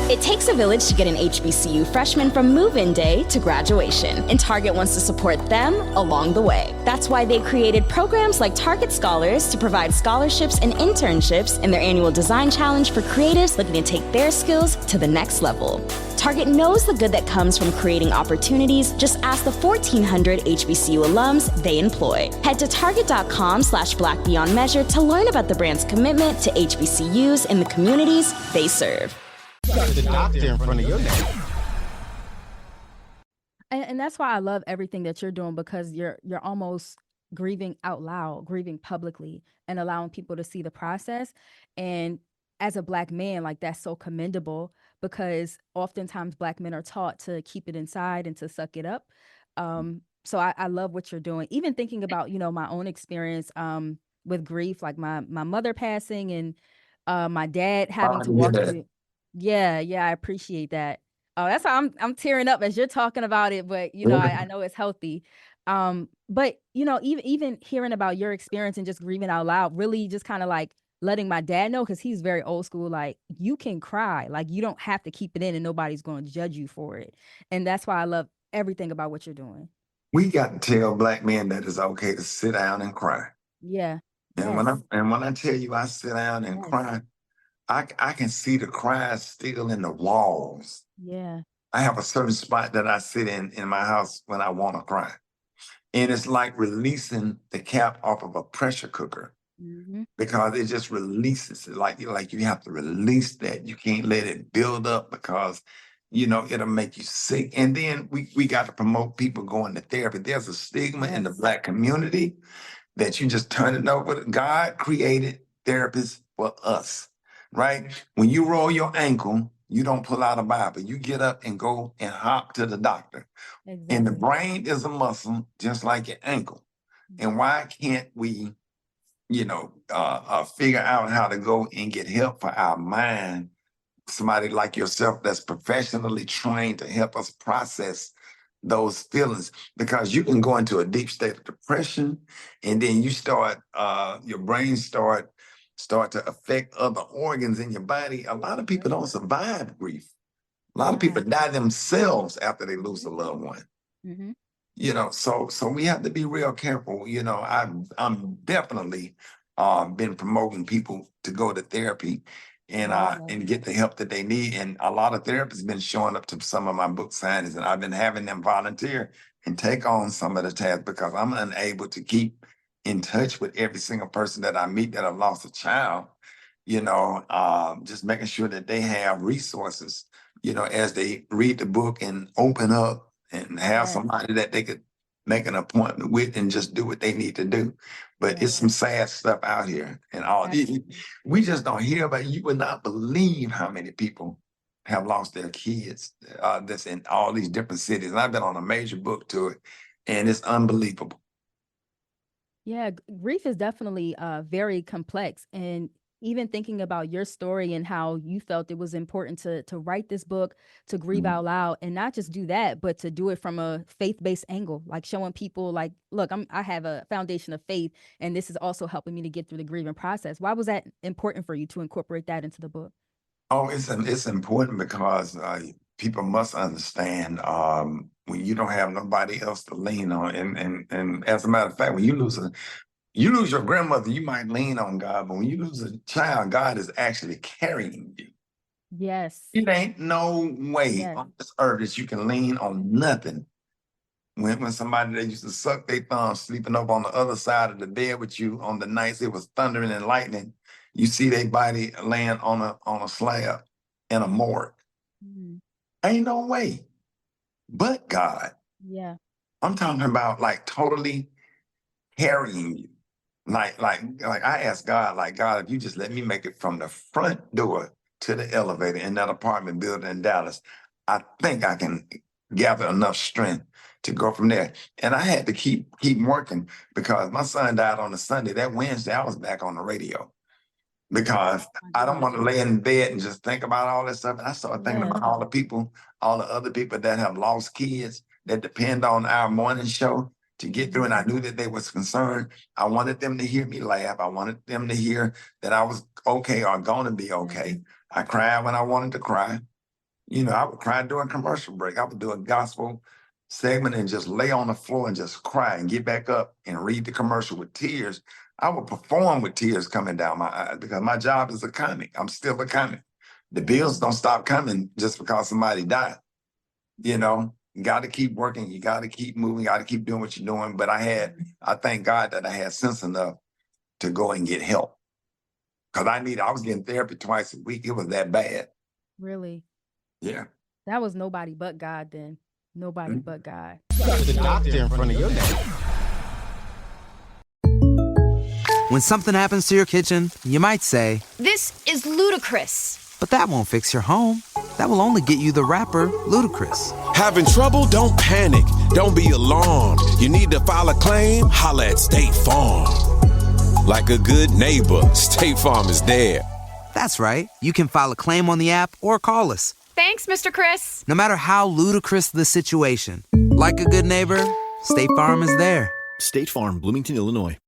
It takes a village to get an HBCU freshman from move-in day to graduation, and Target wants to support them along the way. That's why they created programs like Target Scholars to provide scholarships and internships in their annual design challenge for creatives looking to take their skills to the next level. Target knows the good that comes from creating opportunities. Just ask the 1,400 HBCU alums they employ. Head to target.com/BlackBeyondMeasure to learn about the brand's commitment to HBCUs in the communities they serve. The doctor in front of your name. And that's why I love everything that you're doing, because you're almost grieving out loud, grieving publicly, and allowing people to see the process. And as a Black man, like, that's so commendable, because oftentimes Black men are taught to keep it inside and to suck it up. So I love what you're doing. Even thinking about, my own experience with grief, like my mother passing, and my dad having to walk through. Yeah, I appreciate that. Oh, that's how I'm tearing up as you're talking about it, but I know it's healthy. But even hearing about your experience and just grieving out loud, really just kind of like letting my dad know, because he's very old school, like, you can cry, like, you don't have to keep it in and nobody's going to judge you for it. And that's why I love everything about what you're doing. We got to tell Black men that it's okay to sit down and cry. Yeah. And Yes. when I tell you I sit down and Yes. cry, I can see the cries still in the walls. Yeah. I have a certain spot that I sit in my house when I want to cry. And it's like releasing the cap off of a pressure cooker, because it just releases it. Like you have to release that. You can't let it build up, because, it'll make you sick. And then we got to promote people going to therapy. There's a stigma in the Black community that you just turn it over. God created therapists for us. Right? When you roll your ankle, you don't pull out a Bible. You get up and go and hop to the doctor. Exactly. And the brain is a muscle, just like your ankle. And why can't we, figure out how to go and get help for our mind? Somebody like yourself that's professionally trained to help us process those feelings, because you can go into a deep state of depression, and then you start, your brain start to affect other organs in your body. A lot of people don't survive grief. A lot of people die themselves after they lose a loved one. So we have to be real careful. I'm definitely been promoting people to go to therapy and get the help that they need. And a lot of therapists been showing up to some of my book signings, and I've been having them volunteer and take on some of the tasks, because I'm unable to keep in touch with every single person that I meet that have lost a child. Just making sure that they have resources, as they read the book and open up and have somebody that they could make an appointment with and just do what they need to do. But it's some sad stuff out here, and we just don't hear about it. You would not believe how many people have lost their kids that's in all these different cities. And I've been on a major book tour, and it's unbelievable. Yeah, grief is definitely very complex. And even thinking about your story and how you felt it was important to write this book, to grieve out loud, and not just do that, but to do it from a faith-based angle, like showing people, like, look, I have a foundation of faith, and this is also helping me to get through the grieving process. Why was that important for you to incorporate that into the book? Oh, it's important because people must understand when you don't have nobody else to lean on, and as a matter of fact, when you lose your grandmother, you might lean on God, but when you lose a child, God is actually carrying you. Yes. It ain't no way on this earth that you can lean on nothing. When somebody that used to suck their thumb sleeping up on the other side of the bed with you on the nights it was thundering and lightning, you see their body laying on a slab in a morgue. Ain't no way. But God. Yeah. I'm talking about like totally carrying you. Like I asked God, like, God, if you just let me make it from the front door to the elevator in that apartment building in Dallas, I think I can gather enough strength to go from there. And I had to keep working, because my son died on a Sunday. That Wednesday, I was back on the radio, because I don't want to lay in bed and just think about all this stuff. And I started thinking about all the other people that have lost kids that depend on our morning show to get through. And I knew that they was concerned. I wanted them to hear me laugh. I wanted them to hear that I was okay or going to be okay. I cried when I wanted to cry. You know, I would cry during commercial break. I would do a gospel segment and just lay on the floor and just cry and get back up and read the commercial with tears. I would perform with tears coming down my eyes because my job is a comic. I'm still a comic. The bills don't stop coming just because somebody died. You know, you got to keep working. You got to keep moving. You got to keep doing what you're doing. But I thank God that I had sense enough to go and get help. Because I was getting therapy twice a week. It was that bad. Really? Yeah. That was nobody but God then. Nobody but God. The doctor in front of your name. When something happens to your kitchen, you might say, "This is ludicrous." but that won't fix your home. That will only get you the rapper, Ludacris. Having trouble? Don't panic. Don't be alarmed. You need to file a claim? Holla at State Farm. Like a good neighbor, State Farm is there. That's right. You can file a claim on the app or call us. Thanks, Mr. Chris. No matter how ludicrous the situation, like a good neighbor, State Farm is there. State Farm, Bloomington, Illinois.